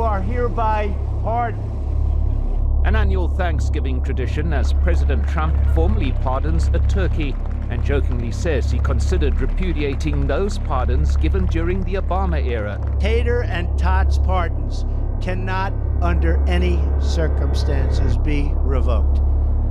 are hereby pardoned. An annual Thanksgiving tradition as President Trump formally pardons a turkey and jokingly says he considered repudiating those pardons given during the Obama era. Tater and Tots pardons cannot, under any circumstances, be revoked.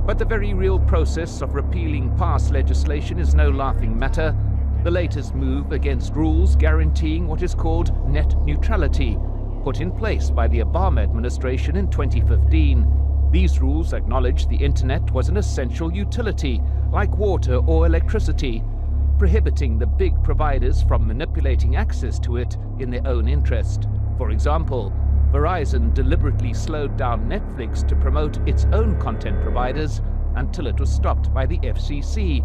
But the very real process of repealing past legislation is no laughing matter. The latest move against rules guaranteeing what is called net neutrality, put in place by the Obama administration in 2015. These rules acknowledge the internet was an essential utility, like water or electricity, prohibiting the big providers from manipulating access to it in their own interest. For example, Verizon deliberately slowed down Netflix to promote its own content providers until it was stopped by the FCC,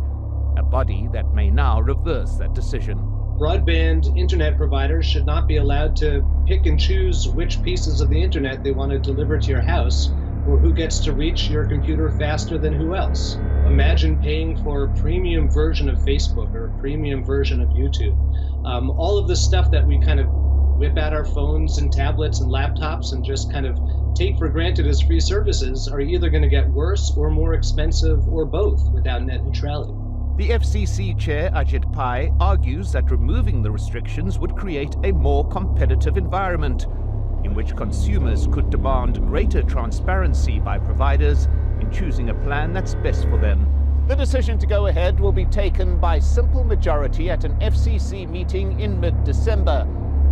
a body that may now reverse that decision. Broadband internet providers should not be allowed to pick and choose which pieces of the internet they want to deliver to your house, or who gets to reach your computer faster than who else. Imagine paying for a premium version of Facebook or a premium version of YouTube. All of the stuff that we kind of whip out our phones and tablets and laptops and just kind of take for granted as free services are either going to get worse or more expensive or both without net neutrality. The FCC chair, Ajit Pai, argues that removing the restrictions would create a more competitive environment in which consumers could demand greater transparency by providers in choosing a plan that's best for them. The decision to go ahead will be taken by simple majority at an FCC meeting in mid-December.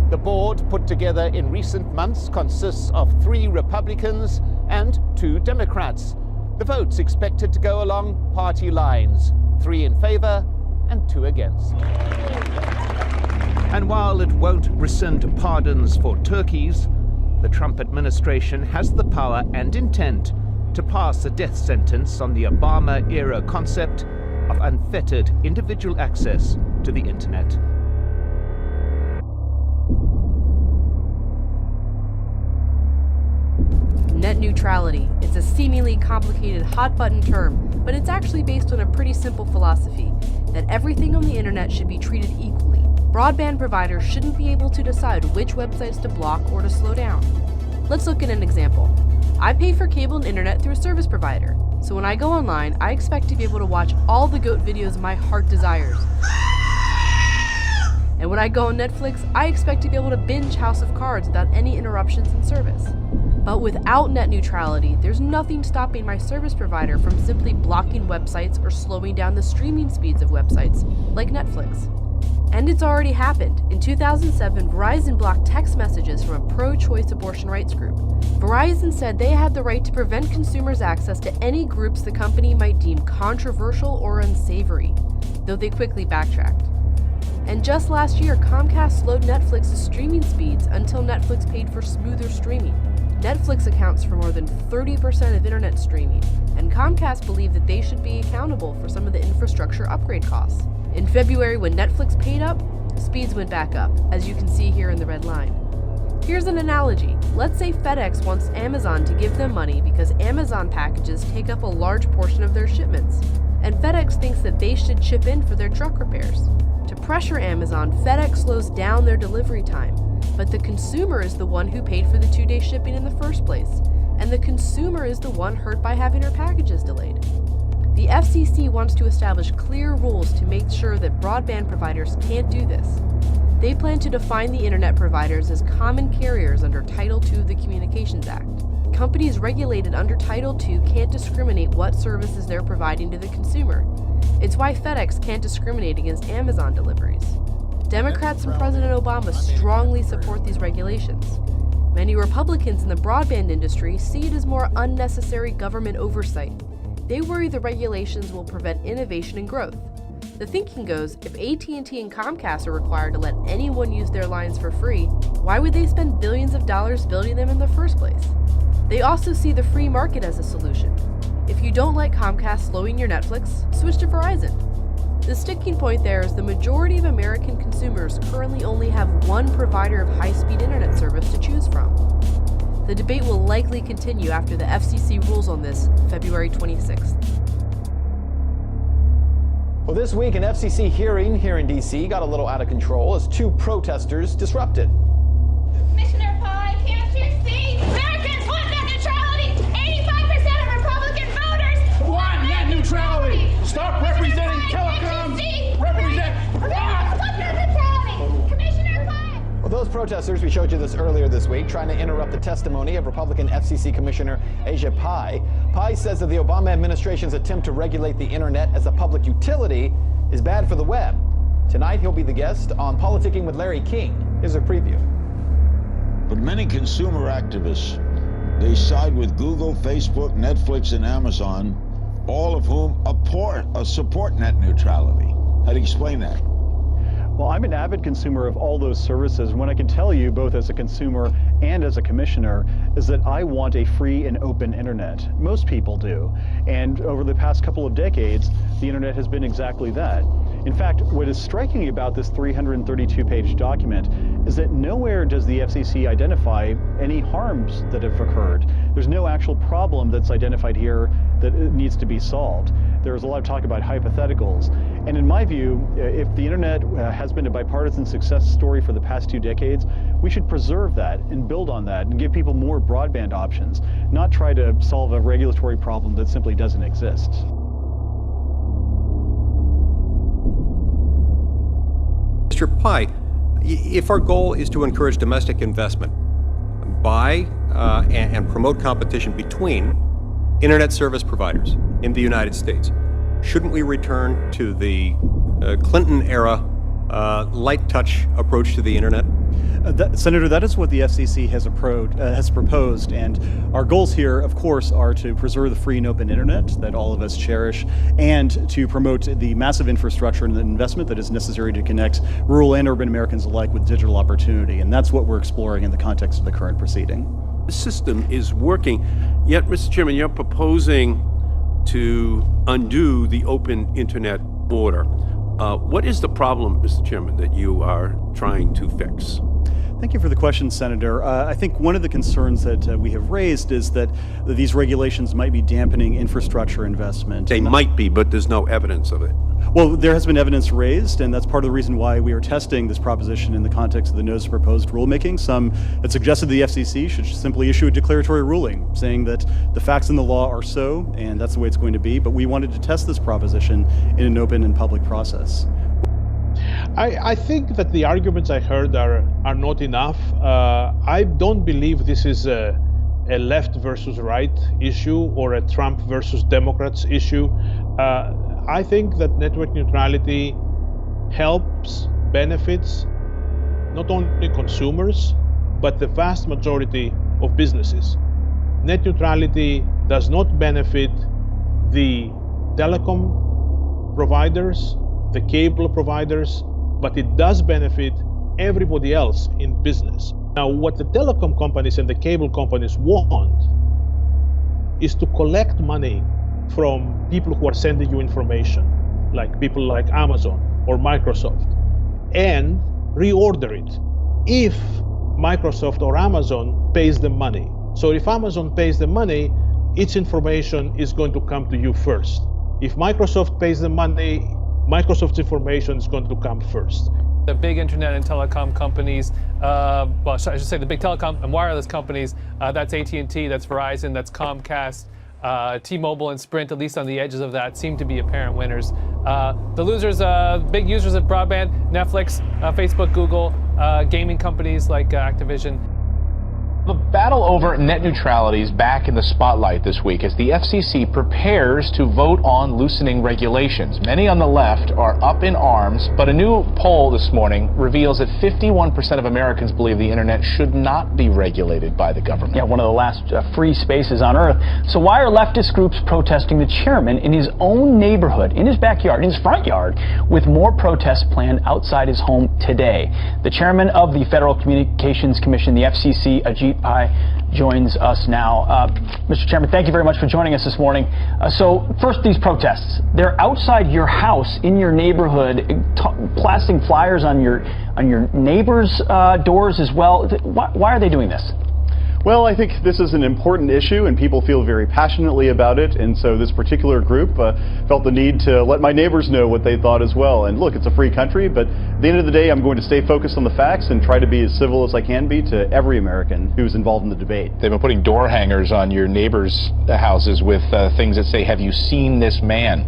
The board, put together in recent months, consists of 3 Republicans and 2 Democrats. The vote's expected to go along party lines, 3 in favor and 2 against. And while it won't rescind pardons for turkeys, the Trump administration has the power and intent to pass a death sentence on the Obama-era concept of unfettered individual access to the internet. Net neutrality. It's a seemingly complicated hot-button term, but it's actually based on a pretty simple philosophy, that everything on the internet should be treated equally. Broadband providers shouldn't be able to decide which websites to block or to slow down. Let's look at an example. I pay for cable and internet through a service provider, so when I go online, I expect to be able to watch all the GOAT videos my heart desires. And when I go on Netflix, I expect to be able to binge House of Cards without any interruptions in service. But without net neutrality, there's nothing stopping my service provider from simply blocking websites or slowing down the streaming speeds of websites, like Netflix. And it's already happened. In 2007, Verizon blocked text messages from a pro-choice abortion rights group. Verizon said they had the right to prevent consumers' access to any groups the company might deem controversial or unsavory, though they quickly backtracked. And just last year, Comcast slowed Netflix's streaming speeds until Netflix paid for smoother streaming. Netflix accounts for more than 30% of internet streaming, and Comcast believed that they should be accountable for some of the infrastructure upgrade costs. In February, when Netflix paid up, speeds went back up, as you can see here in the red line. Here's an analogy. Let's say FedEx wants Amazon to give them money because Amazon packages take up a large portion of their shipments, and FedEx thinks that they should chip in for their truck repairs. To pressure Amazon, FedEx slows down their delivery time, but the consumer is the one who paid for the 2-day shipping in the first place, and the consumer is the one hurt by having her packages delayed. The FCC wants to establish clear rules to make sure that broadband providers can't do this. They plan to define the internet providers as common carriers under Title II of the Communications Act. Companies regulated under Title II can't discriminate what services they're providing to the consumer. It's why FedEx can't discriminate against Amazon deliveries. Democrats and President Obama strongly support these regulations. Many Republicans in the broadband industry see it as more unnecessary government oversight. They worry the regulations will prevent innovation and growth. The thinking goes, if AT&T and Comcast are required to let anyone use their lines for free, why would they spend billions of dollars building them in the first place? They also see the free market as a solution. If you don't like Comcast slowing your Netflix, switch to Verizon. The sticking point there is the majority of American consumers currently only have one provider of high-speed internet service to choose from. The debate will likely continue after the FCC rules on this February 26th. Well, this week, an FCC hearing here in D.C. got a little out of control as 2 protesters disrupted. Commissioner Pai, can't you see? protesters, we showed you this earlier this week, trying to interrupt the testimony of Republican FCC Commissioner Asia Pai. Pai says that the Obama administration's attempt to regulate the internet as a public utility is bad for the web. Tonight, he'll be the guest on Politicking with Larry King. Here's a preview. But many consumer activists, they side with Google, Facebook, Netflix, and Amazon, all of whom support net neutrality. How do you explain that? Well, I'm an avid consumer of all those services. What I can tell you, both as a consumer and as a commissioner, is that I want a free and open internet. Most people do. And over the past couple of decades, the internet has been exactly that. In fact, what is striking about this 332-page document is that nowhere does the FCC identify any harms that have occurred. There's no actual problem that's identified here that needs to be solved. There's a lot of talk about hypotheticals. And in my view, if the internet has been a bipartisan success story for the past 2 decades, we should preserve that and build on that and give people more broadband options, not try to solve a regulatory problem that simply doesn't exist. Mr. Pai, if our goal is to encourage domestic investment by and promote competition between internet service providers in the United States, shouldn't we return to the Clinton-era light touch approach to the internet? Senator, that is what the FCC has proposed, and our goals here, of course, are to preserve the free and open internet that all of us cherish, and to promote the massive infrastructure and the investment that is necessary to connect rural and urban Americans alike with digital opportunity, and that's what we're exploring in the context of the current proceeding. The system is working, yet, Mr. Chairman, you're proposing to undo the open internet order. What is the problem, Mr. Chairman, that you are trying to fix? Thank you for the question, Senator. I think one of the concerns that we have raised is that these regulations might be dampening infrastructure investment. They might be, but there's no evidence of it. Well, there has been evidence raised, and that's part of the reason why we are testing this proposition in the context of the notice of proposed rulemaking. Some had suggested the FCC should simply issue a declaratory ruling saying that the facts in the law are so, and that's the way it's going to be, but we wanted to test this proposition in an open and public process. I think that the arguments I heard are not enough. I don't believe this is a left versus right issue or a Trump versus Democrats issue. I think that network neutrality helps, benefits not only consumers, but the vast majority of businesses. Net neutrality does not benefit the telecom providers, the cable providers, but it does benefit everybody else in business. Now, what the telecom companies and the cable companies want is to collect money from people who are sending you information, like people like Amazon or Microsoft, and reorder it if Microsoft or Amazon pays them money. So if Amazon pays them money, its information is going to come to you first. If Microsoft pays them money, Microsoft's information is going to come first. The big internet and telecom companies, well, I should say the big telecom and wireless companies, that's AT&T, that's Verizon, that's Comcast, T-Mobile and Sprint, at least on the edges of that, seem to be apparent winners. The losers, big users of broadband, Netflix, Facebook, Google, gaming companies like Activision. The battle over net neutrality is back in the spotlight this week as the FCC prepares to vote on loosening regulations. Many on the left are up in arms, but a new poll this morning reveals that 51% of Americans believe the internet should not be regulated by the government. Yeah, one of the last free spaces on earth. So why are leftist groups protesting the chairman in his own neighborhood, in his backyard, in his front yard, with more protests planned outside his home today? The chairman of the Federal Communications Commission, the FCC, Ajit Pai, joins us now. Mr. Chairman, thank you very much for joining us this morning. So first, these protests, they're outside your house, in your neighborhood, plastering flyers on your neighbors' doors as well. Why are they doing this? Well, I think this is an important issue and people feel very passionately about it, and so this particular group felt the need to let my neighbors know what they thought as well. And look, it's a free country, but at the end of the day, I'm going to stay focused on the facts and try to be as civil as I can be to every American who's involved in the debate. They've been putting door hangers on your neighbors' houses with things that say, "Have you seen this man?"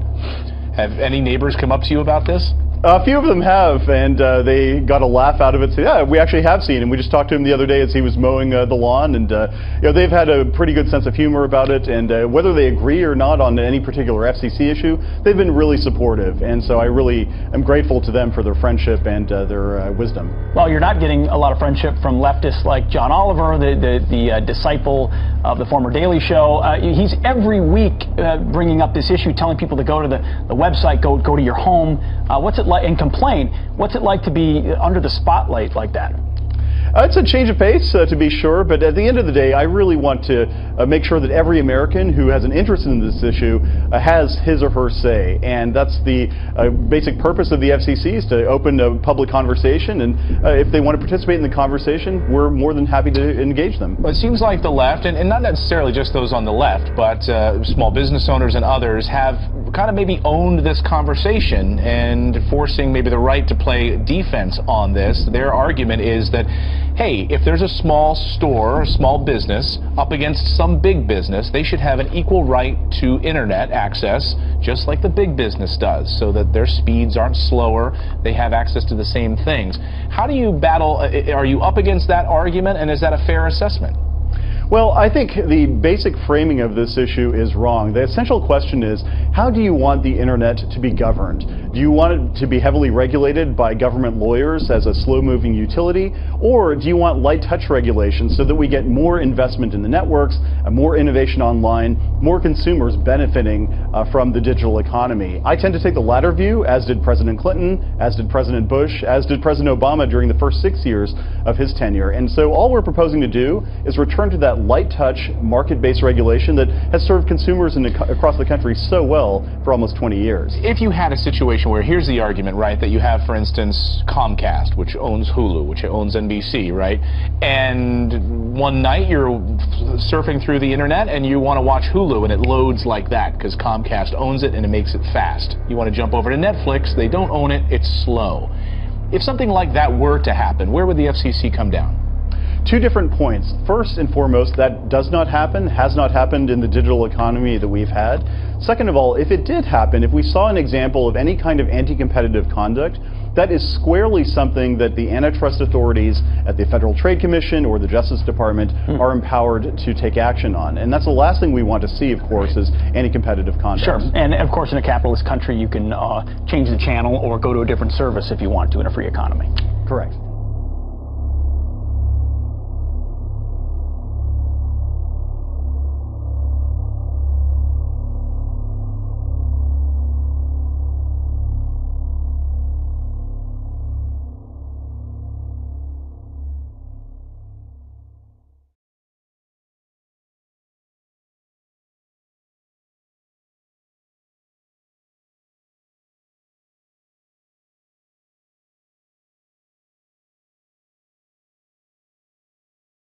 Have any neighbors come up to you about this? A few of them have, and they got a laugh out of it. So yeah, we actually have seen him. We just talked to him the other day as he was mowing the lawn, and they've had a pretty good sense of humor about it. And whether they agree or not on any particular FCC issue, they've been really supportive. And so I really am grateful to them for their friendship and their wisdom. Well, you're not getting a lot of friendship from leftists like John Oliver, the disciple of the former Daily Show. He's every week bringing up this issue, telling people to go to the website, go to your home. What's it like, and complain? What's it like to be under the spotlight like that? It's a change of pace, to be sure, but at the end of the day, I really want to make sure that every American who has an interest in this issue has his or her say, and that's the basic purpose of the FCC, is to open a public conversation, and if they want to participate in the conversation, we're more than happy to engage them. Well, it seems like the left, and not necessarily just those on the left, but small business owners and others have kind of maybe owned this conversation and forcing maybe the right to play defense on this. Their argument is that, hey, if there's a small store, a small business, up against some big business, they should have an equal right to internet access, just like the big business does, so that their speeds aren't slower, they have access to the same things. How do you battle, are you up against that argument, and is that a fair assessment? Well, I think the basic framing of this issue is wrong. The essential question is, how do you want the internet to be governed? Do you want it to be heavily regulated by government lawyers as a slow-moving utility, or do you want light touch regulations so that we get more investment in the networks, more innovation online, more consumers benefiting from the digital economy? I tend to take the latter view, as did President Clinton, as did President Bush, as did President Obama during the first 6 years of his tenure. And so all we're proposing to do is return to that light touch, market-based regulation that has served consumers across the country so well for almost 20 years. If you had a situation where, here's the argument, right, that you have, for instance, Comcast, which owns Hulu, which owns NBC, right, and one night you're surfing through the internet and you want to watch Hulu and it loads like that because Comcast owns it and it makes it fast. You want to jump over to Netflix, they don't own it, it's slow. If something like that were to happen, where would the FCC come down? Two different points. First and foremost, that does not happen, has not happened in the digital economy that we've had. Second of all, if it did happen, if we saw an example of any kind of anti-competitive conduct, that is squarely something that the antitrust authorities at the Federal Trade Commission or the Justice Department are empowered to take action on. And that's the last thing we want to see, of course, is anti-competitive conduct. Sure, and of course in a capitalist country you can change the channel or go to a different service if you want to in a free economy. Correct.